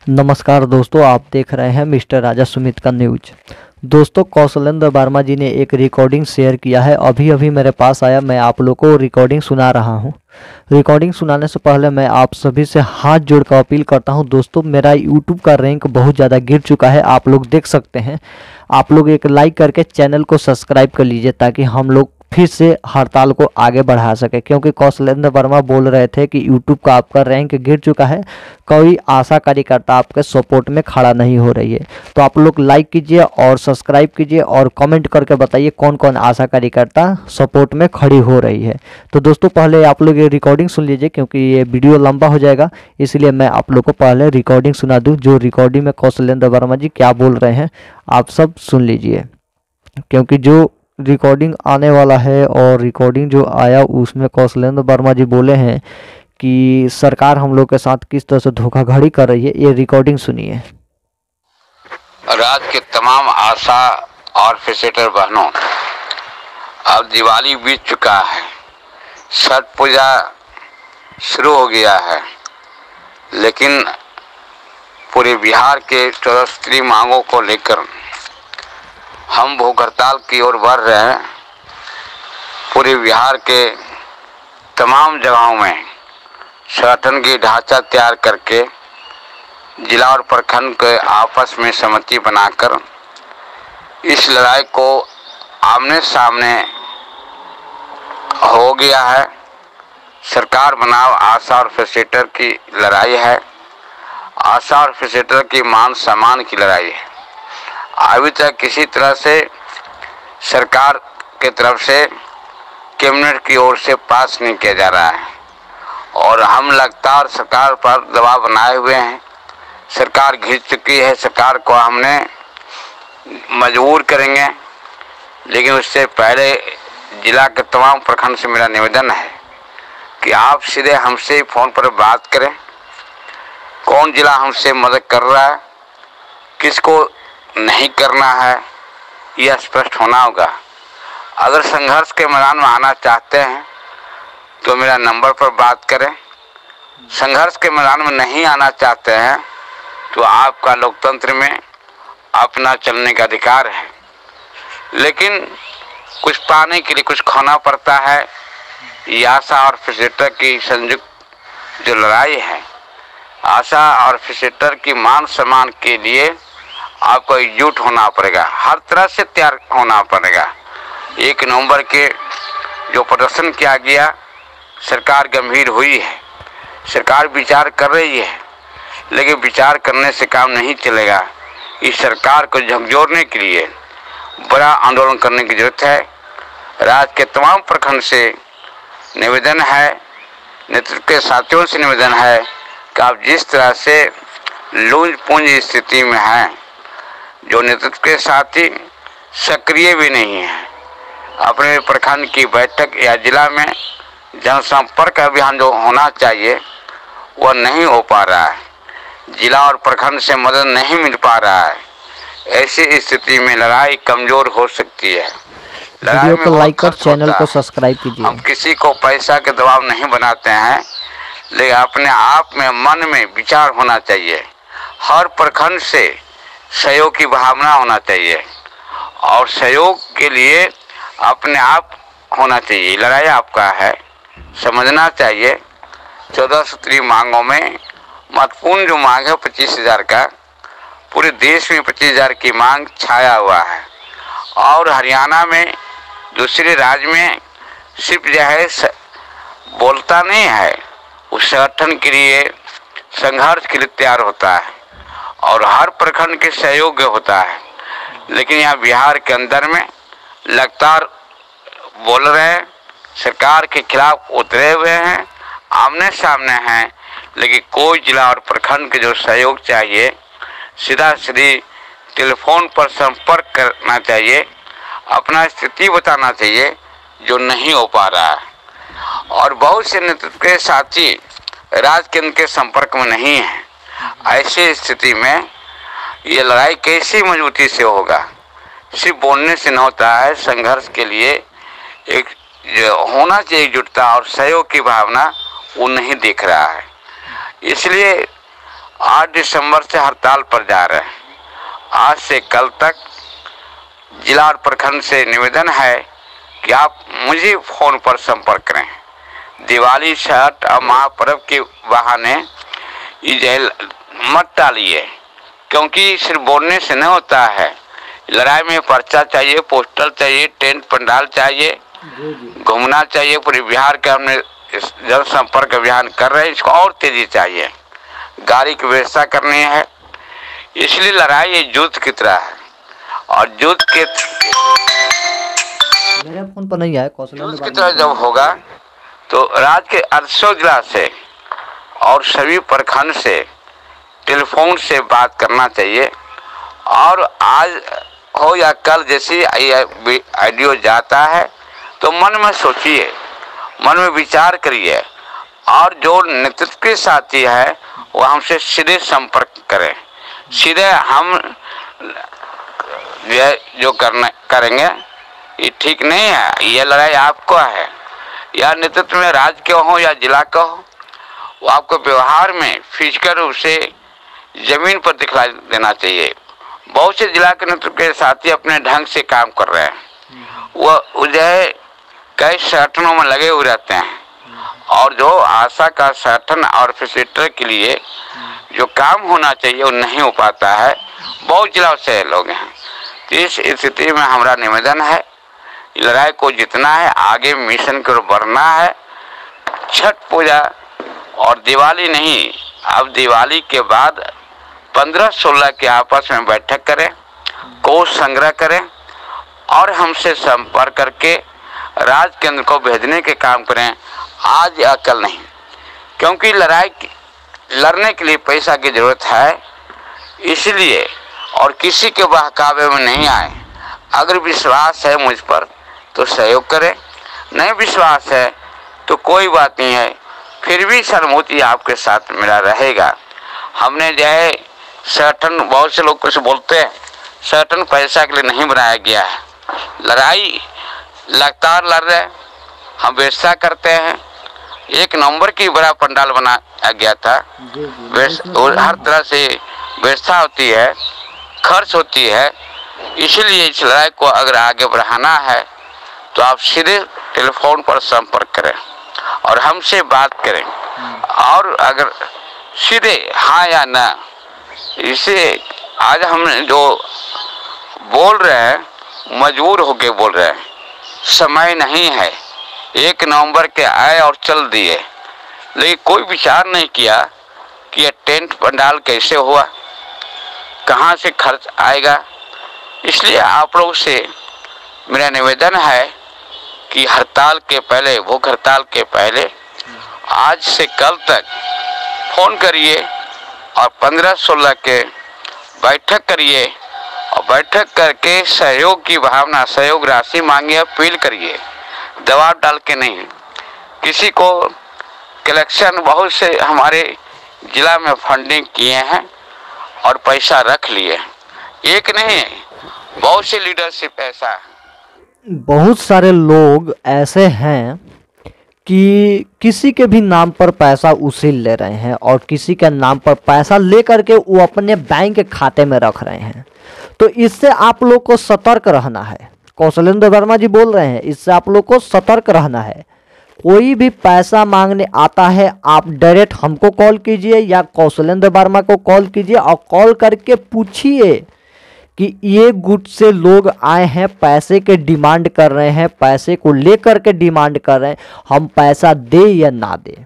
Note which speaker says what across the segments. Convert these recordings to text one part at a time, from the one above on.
Speaker 1: नमस्कार दोस्तों, आप देख रहे हैं मिस्टर राजा सुमित का न्यूज। दोस्तों, कौशलेंद्र वर्मा जी ने एक रिकॉर्डिंग शेयर किया है। अभी अभी मेरे पास आया, मैं आप लोग को रिकॉर्डिंग सुना रहा हूं। रिकॉर्डिंग सुनाने से पहले मैं आप सभी से हाथ जोड़कर अपील करता हूं। दोस्तों, मेरा यूट्यूब का रैंक बहुत ज़्यादा गिर चुका है, आप लोग देख सकते हैं। आप लोग एक लाइक करके चैनल को सब्सक्राइब कर लीजिए ताकि हम लोग फिर से हड़ताल को आगे बढ़ा सके, क्योंकि कौशलेंद्र वर्मा बोल रहे थे कि यूट्यूब का आपका रैंक गिर चुका है, कोई आशा कार्यकर्ता आपके सपोर्ट में खड़ा नहीं हो रही है। तो आप लोग लाइक कीजिए और सब्सक्राइब कीजिए और कमेंट करके बताइए कौन कौन आशा कार्यकर्ता सपोर्ट में खड़ी हो रही है। तो दोस्तों, पहले आप लोग ये रिकॉर्डिंग सुन लीजिए क्योंकि ये वीडियो लंबा हो जाएगा, इसलिए मैं आप लोग को पहले रिकॉर्डिंग सुना दूँ। जो रिकॉर्डिंग में कौशलेंद्र वर्मा जी क्या बोल रहे हैं आप सब सुन लीजिए, क्योंकि जो रिकॉर्डिंग आने वाला है और रिकॉर्डिंग जो आया उसमें कौशलेंद्र वर्मा जी बोले हैं कि सरकार हम लोग के साथ किस तरह से धोखाधड़ी कर रही है। ये रिकॉर्डिंग सुनिए।
Speaker 2: राज्य के तमाम आशा और फैसिलिटेटर बहनों, अब दिवाली बीत चुका है, छठ पूजा शुरू हो गया है, लेकिन पूरे बिहार के 14 सूत्री मांगों को लेकर हम भूख हड़ताल की ओर बढ़ रहे हैं। पूरे बिहार के तमाम जगहों में संगठन की ढांचा तैयार करके जिला और प्रखंड के आपस में सहमति बनाकर इस लड़ाई को आमने सामने हो गया है। सरकार बनाम आशा और फैसिलिटेटर की लड़ाई है, आशा और फैसिलिटेटर की मान सम्मान की लड़ाई है। अभी तक किसी तरह से सरकार के तरफ से कैबिनेट की ओर से पास नहीं किया जा रहा है और हम लगातार सरकार पर दबाव बनाए हुए हैं। सरकार घिस चुकी है, सरकार को हमने मजबूर करेंगे, लेकिन उससे पहले जिला के तमाम प्रखंड से मेरा निवेदन है कि आप सीधे हमसे फ़ोन पर बात करें। कौन जिला हमसे मदद कर रहा है, किसको नहीं करना है, यह स्पष्ट होना होगा। अगर संघर्ष के मैदान में आना चाहते हैं तो मेरा नंबर पर बात करें। संघर्ष के मैदान में नहीं आना चाहते हैं तो आपका लोकतंत्र में अपना चलने का अधिकार है, लेकिन कुछ पाने के लिए कुछ खोना पड़ता है। ये आशा और फैसिलिटेटर की संयुक्त जो लड़ाई है, आशा और फैसिलिटेटर की मान सम्मान के लिए आपको एकजुट होना पड़ेगा, हर तरह से तैयार होना पड़ेगा। 1 नवंबर के जो प्रदर्शन किया गया, सरकार गंभीर हुई है, सरकार विचार कर रही है, लेकिन विचार करने से काम नहीं चलेगा। इस सरकार को झकझोरने के लिए बड़ा आंदोलन करने की जरूरत है। राज्य के तमाम प्रखंड से निवेदन है, नेतृत्व के साथियों से निवेदन है कि आप जिस तरह से लूज पूंज स्थिति में हैं, जो नेतृत्व के साथी सक्रिय भी नहीं है, अपने प्रखंड की बैठक या जिला में जनसंपर्क अभियान जो होना चाहिए वह नहीं हो पा रहा है, जिला और प्रखंड से मदद नहीं मिल पा रहा है। ऐसी स्थिति में लड़ाई कमजोर हो सकती है।
Speaker 1: वीडियो को लाइक और चैनल को सब्सक्राइब कीजिए।
Speaker 2: हम किसी को पैसा के दबाव नहीं बनाते हैं, लेकिन अपने आप में मन में विचार होना चाहिए। हर प्रखंड से सहयोग की भावना होना चाहिए और सहयोग के लिए अपने आप होना चाहिए। लड़ाई आपका है, समझना चाहिए। 14 सूत्री मांगों में महत्वपूर्ण जो मांग है 25,000 का, पूरे देश में 25,000 की मांग छाया हुआ है और हरियाणा में दूसरे राज्य में सिर्फ जो है बोलता नहीं है, उस संगठन के लिए संघर्ष के लिए तैयार होता है और हर प्रखंड के सहयोग होता है। लेकिन यहाँ बिहार के अंदर में लगातार बोल रहे हैं, सरकार के खिलाफ उतरे हुए हैं, आमने सामने हैं, लेकिन कोई जिला और प्रखंड के जो सहयोग चाहिए, सीधा सीधी टेलीफोन पर संपर्क करना चाहिए, अपना स्थिति बताना चाहिए, जो नहीं हो पा रहा है। और बहुत से नेतृत्व के साथी राज्य केंद्र के संपर्क में नहीं है। ऐसी स्थिति में ये लड़ाई कैसी मजबूती से होगा? सिर्फ बोलने से न होता है। संघर्ष के लिए एक होना चाहिए एकजुटता और सहयोग की भावना, वो नहीं दिख रहा है। इसलिए 8 दिसंबर से हड़ताल पर जा रहे हैं। आज से कल तक जिला और प्रखंड से निवेदन है कि आप मुझे फोन पर संपर्क करें। दिवाली, छठ और महापर्व के बहाने ये मत टालिए, क्योंकि सिर्फ बोलने से नहीं होता है। लड़ाई में पर्चा चाहिए, पोस्टर चाहिए, टेंट पंडाल चाहिए, घूमना चाहिए। पूरे बिहार का हमने जनसंपर्क अभियान कर रहे हैं, इसको और तेजी चाहिए। गाड़ी की व्यवस्था करनी है। इसलिए लड़ाई ये युद्ध की तरह है और युद्ध के
Speaker 1: मेरे फोन पर नहीं आया।
Speaker 2: युद्ध की तरह जब होगा तो राज्य के 800 जिला से और सभी प्रखंड से टेलीफोन से बात करना चाहिए। और आज हो या कल जैसी आइडियो जाता है तो मन में सोचिए, मन में विचार करिए और जो नेतृत्व के साथी है वो हमसे सीधे संपर्क करें। सीधे हम जो करेंगे ये ठीक नहीं है। ये लड़ाई आपको है, या नेतृत्व में राज्य के हो या जिला का हो, वो आपको व्यवहार में फिजिकल रूप से जमीन पर दिखला देना चाहिए। बहुत से जिला के नेतृत्व के साथी अपने ढंग से काम कर रहे हैं। वो जो है कई संगठनों में लगे हुए रहते हैं और जो आशा का संगठन और फैसिलिटेटर के लिए जो काम होना चाहिए वो नहीं हो पाता है। बहुत जिलों से लोग हैं। तो इस स्थिति में हमारा निवेदन है, लड़ाई को जीतना है, आगे मिशन की ओर बढ़ना है। छठ पूजा और दिवाली नहीं, अब दिवाली के बाद 15-16 के आपस में बैठक करें, कोष संग्रह करें और हमसे संपर्क करके राज्य केंद्र को भेजने के काम करें। आज या कल नहीं, क्योंकि लड़ने के लिए पैसा की जरूरत है। इसलिए और किसी के बहकावे में नहीं आए। अगर विश्वास है मुझ पर तो सहयोग करें, नहीं विश्वास है तो कोई बात नहीं है, फिर भी सहानुभूति आपके साथ मेरा रहेगा। हमने जो है संगठन, बहुत से लोग कुछ बोलते हैं, संगठन पैसा के लिए नहीं बनाया गया है। लड़ाई लगातार लड़ रहे हैं, हम व्यवस्था करते हैं। 1 नवंबर की बड़ा पंडाल बनाया गया था। हर तरह से व्यवस्था होती है, खर्च होती है। इसलिए इस लड़ाई को अगर आगे बढ़ाना है तो आप सीधे टेलीफोन पर संपर्क करें और हमसे बात करें। और अगर सीधे हाँ या ना, इसे आज हम जो बोल रहे हैं मजबूर होके बोल रहे हैं। समय नहीं है। 1 नवंबर के आए और चल दिए, लेकिन कोई विचार नहीं किया कि यह टेंट पंडाल कैसे हुआ, कहाँ से खर्च आएगा। इसलिए आप लोग से मेरा निवेदन है कि हड़ताल के पहले, भूख हड़ताल के पहले आज से कल तक फ़ोन करिए और 15-16 के बैठक करिए और बैठक करके सहयोग की भावना, सहयोग राशि मांगिए, अपील करिए, दबाव डाल के नहीं। किसी को कलेक्शन बहुत से हमारे जिला में फंडिंग किए हैं और पैसा रख लिए, एक नहीं बहुत से लीडरशिप ऐसा है।
Speaker 1: बहुत सारे लोग ऐसे हैं कि किसी के भी नाम पर पैसा उसील ले रहे हैं और किसी के नाम पर पैसा ले करके वो अपने बैंक खाते में रख रहे हैं। तो इससे आप लोग को सतर्क रहना है। कौशलेंद्र वर्मा जी बोल रहे हैं, इससे आप लोग को सतर्क रहना है। कोई भी पैसा मांगने आता है, आप डायरेक्ट हमको कॉल कीजिए या कौशलेंद्र वर्मा को कॉल कीजिए और कॉल करके पूछिए कि ये गुट से लोग आए हैं, पैसे के डिमांड कर रहे हैं, पैसे को लेकर के डिमांड कर रहे हैं, हम पैसा दे या ना दे।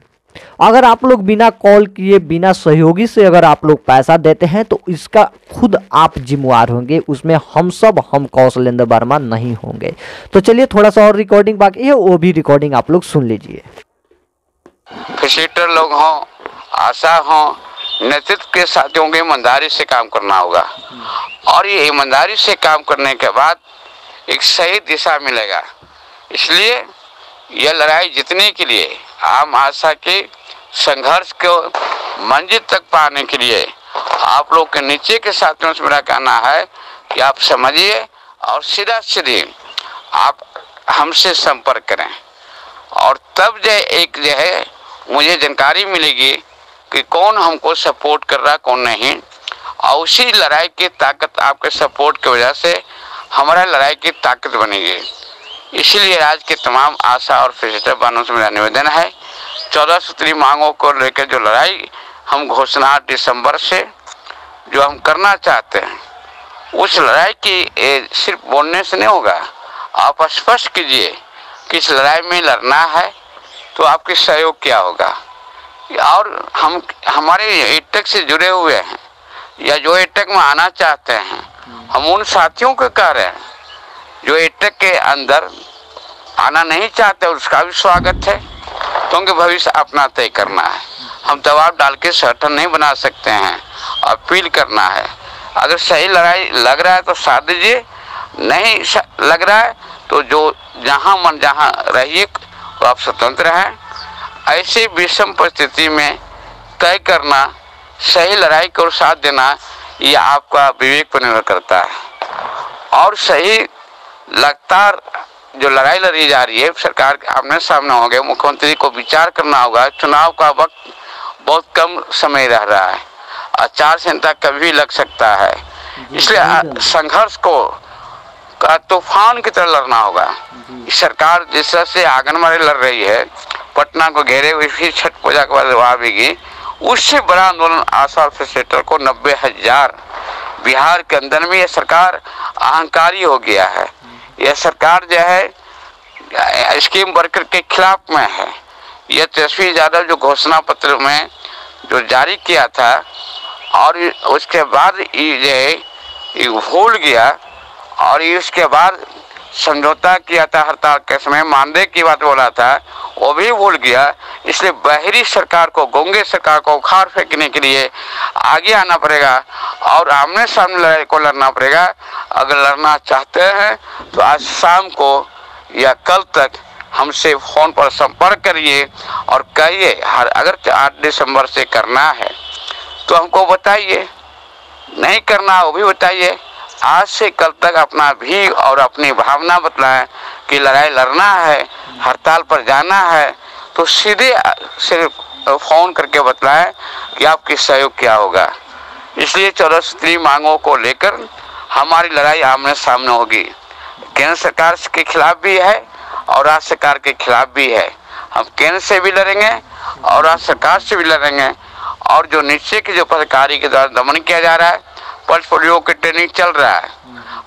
Speaker 1: अगर आप लोग बिना कॉल किए, बिना सहयोगी से अगर आप लोग पैसा देते हैं तो इसका खुद आप जिम्मेवार होंगे, उसमें हम कौशलेंद्र वर्मा नहीं होंगे। तो चलिए थोड़ा सा और रिकॉर्डिंग बाकी है, वो भी रिकॉर्डिंग आप लोग सुन लीजिए।
Speaker 2: फैसिलिटेटर लोग हों, आशा हों, नेतृत्व के साथियों के ईमानदारी से काम करना होगा और ये ईमानदारी से काम करने के बाद एक सही दिशा मिलेगा। इसलिए यह लड़ाई जीतने के लिए, आम आशा के संघर्ष को मंजिल तक पाने के लिए आप लोग के नीचे के साथियों से मेरा कहना है कि आप समझिए और सीधा सीधे आप हमसे संपर्क करें और तब जो एक जो है मुझे जानकारी मिलेगी कि कौन हमको सपोर्ट कर रहा कौन नहीं, और उसी लड़ाई की ताकत आपके सपोर्ट की वजह से हमारा लड़ाई की ताकत बनेगी। इसलिए आज के तमाम आशा और फैसिलिटेटर बहनों से मेरा निवेदन है, 14 सूत्री मांगों को लेकर जो लड़ाई हम घोषणा दिसंबर से जो हम करना चाहते हैं, उस लड़ाई की सिर्फ बोलने से नहीं होगा। आप स्पष्ट कीजिए कि इस लड़ाई में लड़ना है तो आपके सहयोग क्या होगा। और हम हमारे एटेक से जुड़े हुए हैं या जो एटेक में आना चाहते हैं, हम उन साथियों को कह रहे हैं जो एटेक के अंदर आना नहीं चाहते, उसका भी स्वागत है, क्योंकि भविष्य अपना तय करना है। हम दबाव डाल के संगठन नहीं बना सकते हैं, अपील करना है। अगर सही लड़ाई लग रहा है तो साथ दीजिए, नहीं लग रहा है तो जो जहाँ मन जहाँ रहिए, तो आप स्वतंत्र हैं। ऐसी विषम परिस्थिति में तय करना, सही लड़ाई को साथ देना, ये आपका विवेक पर निर्भर करता है। और सही लगातार जो लड़ाई लड़ी जा रही है, सरकार के आमने सामने हो गए, मुख्यमंत्री को विचार करना होगा। चुनाव का वक्त बहुत कम समय रह रहा है, आचार संहिता कभी लग सकता है, इसलिए संघर्ष को का तूफान की तरह लड़ना होगा। सरकार जिस तरह से आंगनबाड़ी लड़ रही है, पटना को घेरे हुए, फिर छठ पूजा के बाद आवेगी, उससे बड़ा आंदोलन आशा और फैसिलिटेटर को 90,000 बिहार के अंदर में। यह सरकार अहंकारी हो गया है, यह सरकार जो है स्कीम वर्कर के खिलाफ में है। यह तेजस्वी यादव जो घोषणा पत्र में जो जारी किया था और उसके बाद ये भूल गया, और इसके बाद समझौता किया था हड़ताल के समय, मानदेय की बात बोला था, वो भी भूल गया। इसलिए बहरी सरकार को, गूंगे सरकार को उखाड़ फेंकने के लिए आगे आना पड़ेगा और आमने सामने लड़ाई को लड़ना पड़ेगा। अगर लड़ना चाहते हैं तो आज शाम को या कल तक हमसे फ़ोन पर संपर्क करिए और कहिए। अगर 8 दिसंबर से करना है तो हमको बताइए, नहीं करना वो भी बताइए। आज से कल तक अपना भी और अपनी भावना बतलाएं कि लड़ाई लड़ना है, हड़ताल पर जाना है, तो सीधे सिर्फ फ़ोन करके बतलाएं कि आपकी सहयोग क्या होगा। इसलिए 14 सूत्री मांगों को लेकर हमारी लड़ाई आमने सामने होगी। केंद्र सरकार के खिलाफ भी है और राज्य सरकार के खिलाफ भी है। हम केंद्र से भी लड़ेंगे और राज्य सरकार से भी लड़ेंगे। और जो नीचे के जो पदाधिकारी के द्वारा दमन किया जा रहा है, पल्स पोलियो की ट्रेनिंग चल रहा है,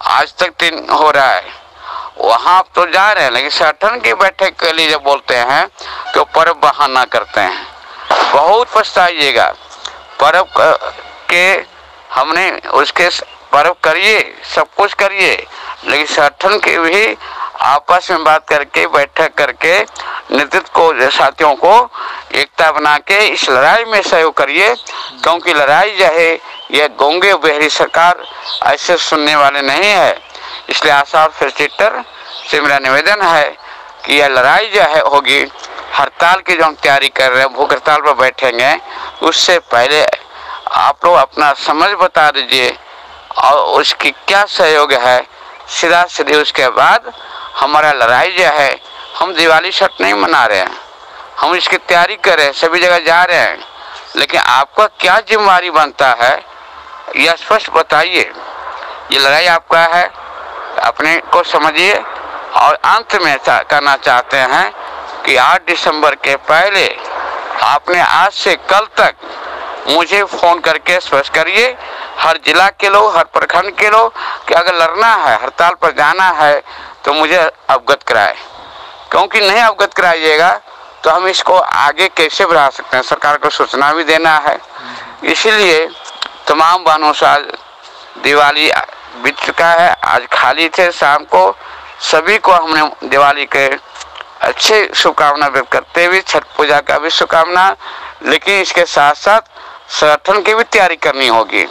Speaker 2: आज तक ट्रेनिंग हो रहा है, वहाँ आप तो जा रहे हैं, लेकिन संगठन की बैठक के लिए जब बोलते हैं तो पर्व बहाना करते हैं। बहुत पछताइएगा। पर्व के हमने उसके पर्व करिए, सब कुछ करिए, लेकिन संगठन के भी आपस में बात करके, बैठक करके नेतृत्व को, साथियों को एकता बना के इस लड़ाई में सहयोग करिए। क्योंकि लड़ाई जो है यह गूंगे बहरी सरकार ऐसे सुनने वाले नहीं है। इसलिए आशा और फैसिलिटेटर से मेरा निवेदन है कि यह लड़ाई जो है होगी, हड़ताल की जो हम तैयारी कर रहे हैं, भूख हड़ताल पर बैठेंगे, उससे पहले आप लोग अपना समझ बता दीजिए और उसकी क्या सहयोग है, सीधा सीधे उसके बाद हमारा लड़ाई जो है, हम दिवाली छठ नहीं मना रहे हैं, हम इसकी तैयारी कर रहे हैं, सभी जगह जा रहे हैं, लेकिन आपका क्या जिम्मेदारी बनता है यह स्पष्ट बताइए। ये लड़ाई आपका है, अपने को समझिए। और अंत में कहना चाहते हैं कि 8 दिसंबर के पहले आपने आज से कल तक मुझे फ़ोन करके स्पष्ट करिए, हर जिला के लोग, हर प्रखंड के लोग, कि अगर लड़ना है, हड़ताल पर जाना है तो मुझे अवगत कराए। क्योंकि नहीं अवगत कराइएगा तो हम इसको आगे कैसे बढ़ा सकते हैं, सरकार को सूचना भी देना है। इसीलिए तमाम बहनों से आज दिवाली बीत चुका है, आज खाली थे, शाम को सभी को हमने दिवाली के अच्छे शुभकामना व्यक्त करते हुए छठ पूजा का भी शुभकामना, लेकिन इसके साथ साथ संगठन की भी तैयारी करनी होगी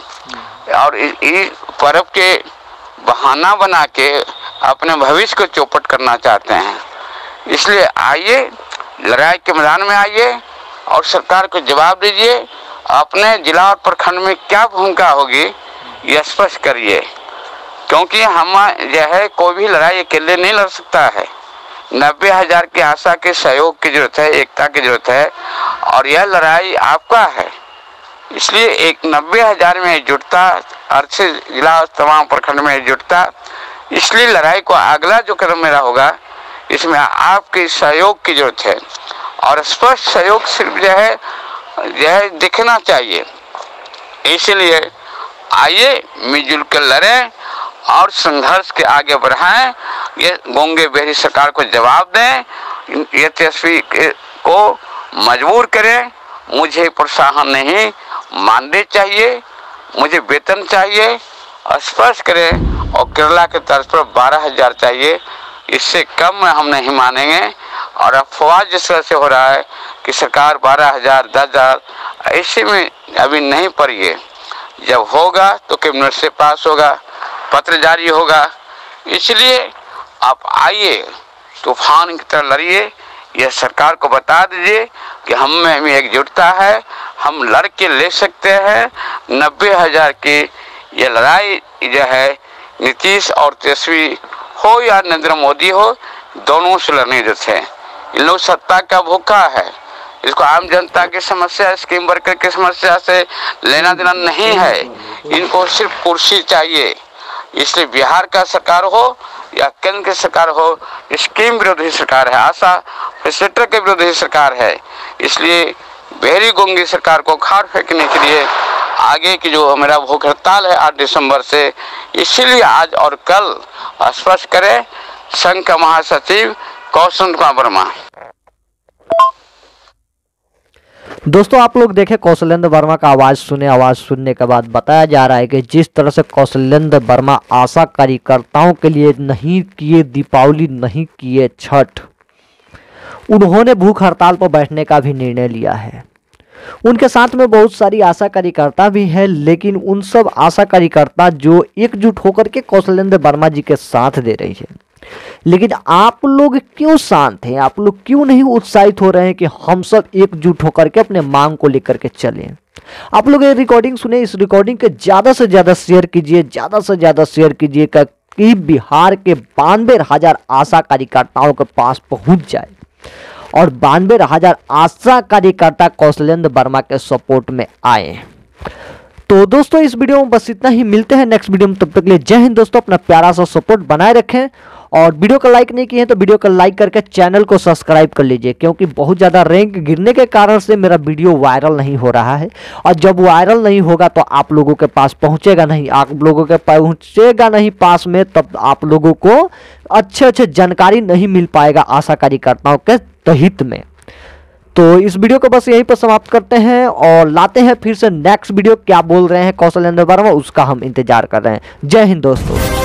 Speaker 2: और इस पर्व के बहाना बना के अपने भविष्य को चौपट करना चाहते हैं। इसलिए आइए, लड़ाई के मैदान में आइए और सरकार को जवाब दीजिए। अपने जिला और प्रखंड में क्या भूमिका होगी यह स्पष्ट करिए। क्योंकि हम जो है कोई भी लड़ाई अकेले नहीं लड़ सकता है, 90,000 की आशा के सहयोग की जरूरत है, एकता की जरूरत है। और यह लड़ाई आपका है, इसलिए एक 90,000 में एकजुटता, 38 जिला तमाम प्रखंड में एकजुटता। इसलिए लड़ाई को अगला जो कदम मेरा होगा, इसमें आपके सहयोग की जरूरत है और स्पष्ट सहयोग सिर्फ जो है दिखना चाहिए। इसलिए आइए मिलजुल कर लड़ें और संघर्ष के आगे बढ़ाएं। ये गोंगे बेरी सरकार को जवाब दें, ये तेजस्वी को मजबूर करें। मुझे प्रोत्साहन नहीं, मानदेय चाहिए, मुझे वेतन चाहिए, स्पष्ट करें। और केरला के तर्ज पर 12,000 चाहिए, इससे कम हम नहीं मानेंगे। और अफवाह जिस तरह से हो रहा है कि सरकार 12,000, 10,000, ऐसे में अभी नहीं पड़िए। जब होगा तो कैबिनेट से पास होगा, पत्र जारी होगा। इसलिए आप आइए, तूफान की तरह लड़िए। यह सरकार को बता दीजिए कि हम में भी एकजुटता है, हम लड़ के ले सकते हैं। 90,000 की ये लड़ाई जो है नीतीश और तेजस्वी हो या नरेंद्र मोदी हो, दोनों से लड़ने जो थे। इन लोग सत्ता का भूखा है, इसको आम जनता की समस्या, स्कीम वर्कर की समस्या से लेना देना नहीं है। इनको सिर्फ कुर्सी चाहिए। इसलिए बिहार का सरकार हो या केंद्र की सरकार हो, स्कीम विरोधी सरकार है, आशा फैसिलिटेटर के विरोधी सरकार है। इसलिए बेरी गोंगी सरकार को खाड़ फेंकने के लिए आगे की जो मेरा भूख हड़ताल है 8 दिसंबर से, इसीलिए आज और कल स्पष्ट करें। संघ का महासचिव कौशल कुमार वर्मा।
Speaker 1: दोस्तों आप लोग देखें, कौशलेंद्र वर्मा का आवाज़ सुने। आवाज़ सुनने के बाद बताया जा रहा है कि जिस तरह से कौशलेंद्र वर्मा आशा कार्यकर्ताओं के लिए नहीं किए दीपावली, नहीं किए छठ, उन्होंने भूख हड़ताल पर बैठने का भी निर्णय लिया है। उनके साथ में बहुत सारी आशा कार्यकर्ता भी है, लेकिन उन सब आशा कार्यकर्ता जो एकजुट होकर के कौशलेंद्र वर्मा जी के साथ दे रही है। लेकिन आप लोग क्यों शांत हैं? आप लोग क्यों नहीं उत्साहित हो रहे हैं कि हम सब एकजुट होकर के अपने मांग को लेकर के चलें? आप लोग ये रिकॉर्डिंग सुने, इस रिकॉर्डिंग के ज़्यादा से ज़्यादा शेयर कीजिए, ज़्यादा से ज़्यादा शेयर कीजिए कि बिहार के 92,000 आशा कार्यकर्ताओं के पास पहुंच जाए और 92,000 आशा कार्यकर्ता कौशलेंद्र वर्मा के सपोर्ट में आए। तो दोस्तों इस वीडियो में बस इतना ही। मिलते हैं नेक्स्ट वीडियो में, तब तक के लिए जय हिंद। दोस्तों अपना प्यारा सा सपोर्ट बनाए रखें और वीडियो को लाइक नहीं किए हैं तो वीडियो को लाइक करके चैनल को सब्सक्राइब कर लीजिए, क्योंकि बहुत ज़्यादा रैंक गिरने के कारण से मेरा वीडियो वायरल नहीं हो रहा है। और जब वायरल नहीं होगा तो आप लोगों के पास पहुंचेगा नहीं, आप लोगों के पहुंचेगा नहीं पास में, तब आप लोगों को अच्छे जानकारी नहीं मिल पाएगा आशा कार्यकर्ताओं के हित में। तो इस वीडियो को बस यहीं पर समाप्त करते हैं और लाते हैं फिर से नेक्स्ट वीडियो। क्या बोल रहे हैं कौशलेंद्र वर्मा, उसका हम इंतजार कर रहे हैं। जय हिंद दोस्तों।